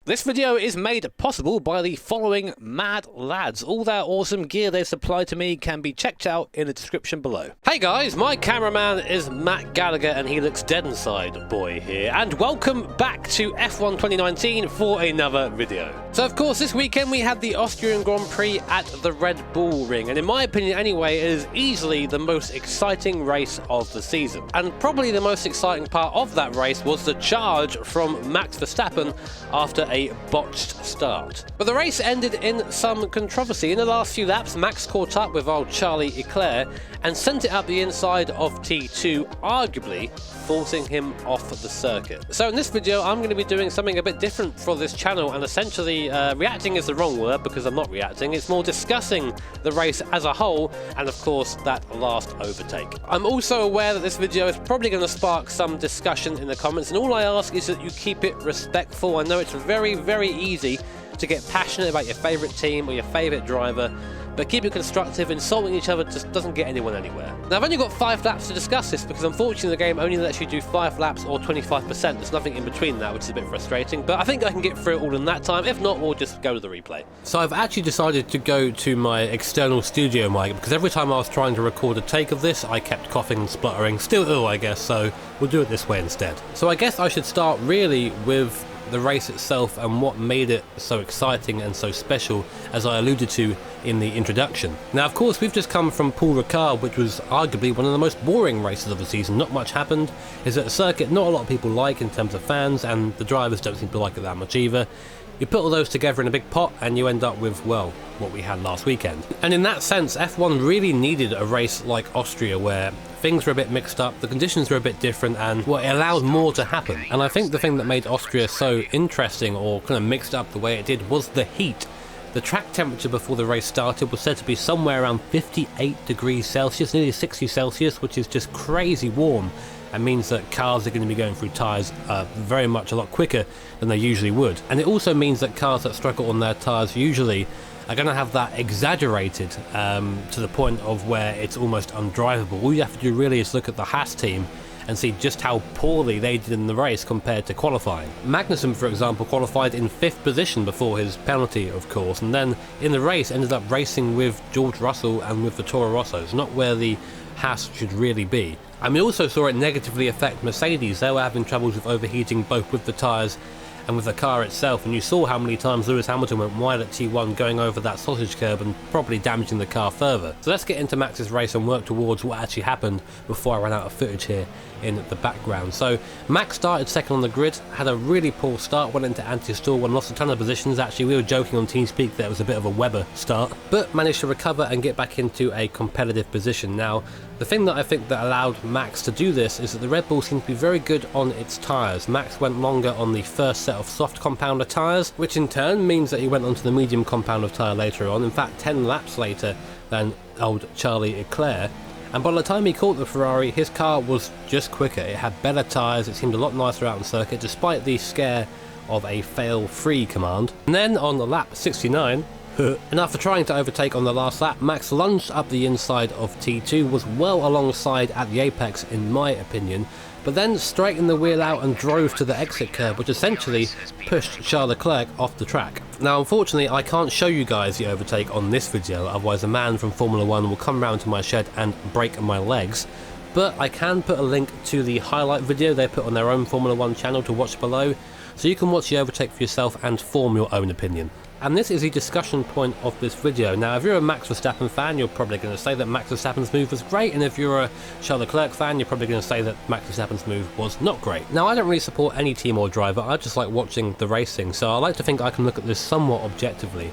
This video is made possible by the following mad lads. All their awesome gear they supplied to me can be checked out in the description below. Hey guys, my cameraman is Matt Gallagher and he looks dead inside boy here. And welcome back to F1 2019 for another video. So of course this weekend we had the Austrian Grand Prix at the Red Bull Ring. And in my opinion anyway, it is easily the most exciting race of the season. And probably the most exciting part of that race was the charge from Max Verstappen after a botched start. But the race ended in some controversy. In the last few laps, Max caught up with old Charlie Leclerc and sent it up the inside of T2, arguably forcing him off the circuit. So in this video, I'm going to be doing something a bit different for this channel, and essentially reacting is the wrong word because I'm not reacting. It's more discussing the race as a whole and of course that last overtake. I'm also aware that this video is probably going to spark some discussion in the comments, and all I ask is that you keep it respectful. I know it's very easy to get passionate about your favourite team or your favourite driver, but keep it constructive. Insulting each other just doesn't get anyone anywhere. Now I've only got 5 laps to discuss this because unfortunately the game only lets you do 5 laps or 25%. There's nothing in between that, which is a bit frustrating, but I think I can get through it all in that time. If not, we'll just go to the replay. So I've actually decided to go to my external studio mic because every time I was trying to record a take of this, I kept coughing and spluttering. Still ill, I guess, so we'll do it this way instead. So I guess I should start really with the race itself and what made it so exciting and so special, as I alluded to in the introduction. Now of course we've just come from Paul Ricard, which was arguably one of the most boring races of the season. Not much happened. It's at a circuit not a lot of people like in terms of fans, and the drivers don't seem to like it that much either. You put all those together in a big pot and you end up with, well, what we had last weekend. And in that sense, F1 really needed a race like Austria where things were a bit mixed up, the conditions were a bit different, and well, it allowed more to happen. And I think the thing that made Austria so interesting, or kind of mixed up the way it did, was the heat. The track temperature before the race started was said to be somewhere around 58 degrees Celsius, nearly 60 Celsius, which is just crazy warm, and means that cars are going to be going through tyres very much a lot quicker than they usually would. And it also means that cars that struggle on their tyres usually are going to have that exaggerated to the point of where it's almost undrivable. All you have to do really is look at the Haas team and see just how poorly they did in the race compared to qualifying. Magnussen, for example, qualified in 5th position before his penalty, of course, and then in the race ended up racing with George Russell and with the Toro Rossos, not where the Haas should really be. And we also saw it negatively affect Mercedes. They were having troubles with overheating both with the tyres and with the car itself, and you saw how many times Lewis Hamilton went wide at T1 going over that sausage curb and probably damaging the car further. So let's get into Max's race and work towards what actually happened before I ran out of footage here in the background. So Max started second on the grid, had a really poor start, went into anti-stall and lost a ton of positions. Actually, we were joking on TeamSpeak that it was a bit of a Webber start, but managed to recover and get back into a competitive position. Now, the thing that I think that allowed Max to do this is that the Red Bull seemed to be very good on its tyres. Max went longer on the first set of soft compounder tyres, which in turn means that he went onto the medium compounder tyre later on, in fact 10 laps later than old Charlie Leclerc. And by the time he caught the Ferrari, his car was just quicker. It had better tyres, it seemed a lot nicer out on circuit, despite the scare of a fail-free command. And then on lap 69, and after trying to overtake on the last lap, Max lunged up the inside of T2, was well alongside at the apex in my opinion, but then straightened the wheel out and drove to the exit curb, which essentially pushed Charles Leclerc off the track. Now unfortunately I can't show you guys the overtake on this video, otherwise a man from Formula 1 will come round to my shed and break my legs, but I can put a link to the highlight video they put on their own Formula 1 channel to watch below, so you can watch the overtake for yourself and form your own opinion. And this is the discussion point of this video. Now if you're a Max Verstappen fan, you're probably going to say that Max Verstappen's move was great, and if you're a Charles Leclerc fan, you're probably going to say that Max Verstappen's move was not great. Now I don't really support any team or driver, I just like watching the racing, so I like to think I can look at this somewhat objectively.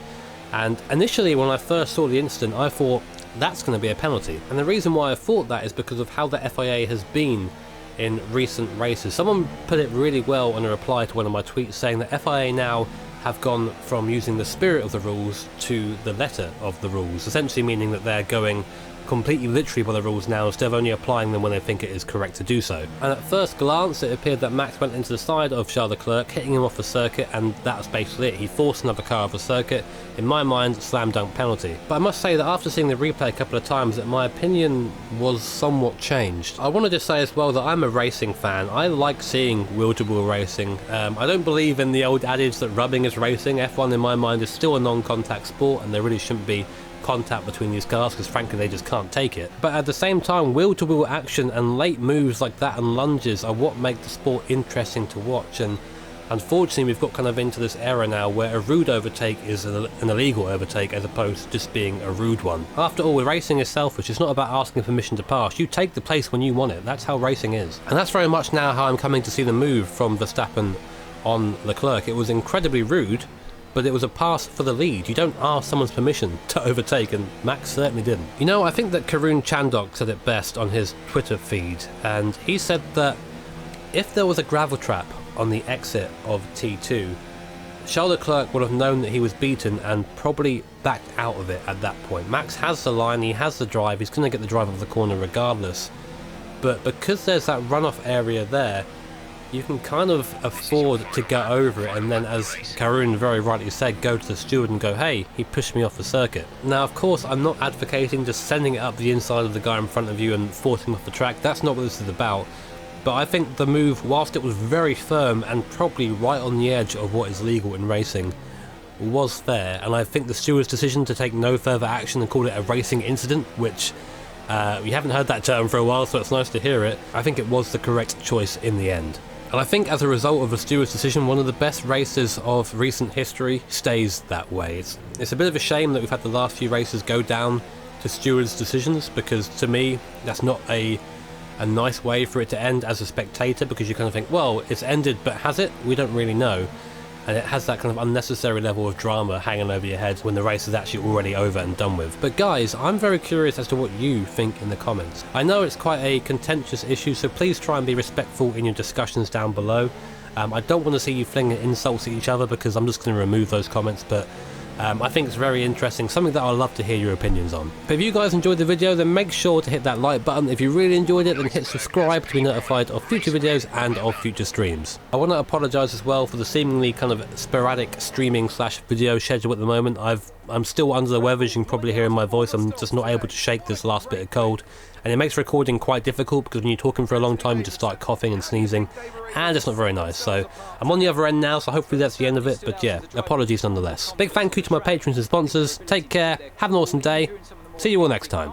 And initially when I first saw the incident, I thought that's going to be a penalty. And the reason why I thought that is because of how the FIA has been in recent races. Someone put it really well in a reply to one of my tweets, saying that FIA now have gone from using the spirit of the rules to the letter of the rules, essentially meaning that they're going completely literally by the rules now instead of only applying them when they think it is correct to do so. And at first glance it appeared that Max went into the side of Charles Leclerc, hitting him off the circuit, and that was basically it. He forced another car off the circuit. In my mind, slam dunk penalty. But I must say that after seeing the replay a couple of times, that my opinion was somewhat changed. I want to just say as well that I'm a racing fan. I like seeing wheel-to-wheel racing. I don't believe in the old adage that rubbing is racing. F1 in my mind is still a non-contact sport, and there really shouldn't be contact between these cars because frankly they just can't take it. But at the same time, wheel-to-wheel action and late moves like that and lunges are what make the sport interesting to watch, and unfortunately we've got kind of into this era now where a rude overtake is an illegal overtake as opposed to just being a rude one. After all, racing is selfish. It's not about asking permission to pass. You take the place when you want it. That's how racing is. And that's very much now how I'm coming to see the move from Verstappen on Leclerc. It was incredibly rude, but it was a pass for the lead. You don't ask someone's permission to overtake, and Max certainly didn't. You know, I think that Karun Chandok said it best on his Twitter feed, and he said that if there was a gravel trap on the exit of T2, Charles Leclerc would have known that he was beaten and probably backed out of it at that point. Max has the line, he has the drive, he's going to get the drive of the corner regardless, but because there's that runoff area there, you can kind of afford to go over it and then, as Karun very rightly said, go to the steward and go, hey, he pushed me off the circuit. Now of course I'm not advocating just sending it up the inside of the guy in front of you and forcing him off the track. That's not what this is about. But I think the move, whilst it was very firm and probably right on the edge of what is legal in racing, was fair, and I think the steward's decision to take no further action and call it a racing incident, which we haven't heard that term for a while, so it's nice to hear it, I think it was the correct choice in the end. And I think as a result of the steward's decision, one of the best races of recent history stays that way. It's a bit of a shame that we've had the last few races go down to stewards' decisions, because to me that's not a nice way for it to end as a spectator, because you kind of think, well, it's ended, but has it? We don't really know. And it has that kind of unnecessary level of drama hanging over your head when the race is actually already over and done with. But guys, I'm very curious as to what you think in the comments. I know it's quite a contentious issue, so please try and be respectful in your discussions down below. I don't want to see you flinging insults at each other, because I'm just going to remove those comments, but I think it's very interesting, something that I'd love to hear your opinions on. But if you guys enjoyed the video, then make sure to hit that like button. If you really enjoyed it, then hit subscribe to be notified of future videos and of future streams. I want to apologise as well for the seemingly kind of sporadic streaming / video schedule at the moment. I'm still under the weather, as you can probably hear in my voice. I'm just not able to shake this last bit of cold, and it makes recording quite difficult because when you're talking for a long time you just start coughing and sneezing, and it's not very nice. So I'm on the other end now, so hopefully that's the end of it, but yeah, apologies nonetheless. Big thank you to my patrons and sponsors. Take care, have an awesome day, see you all next time.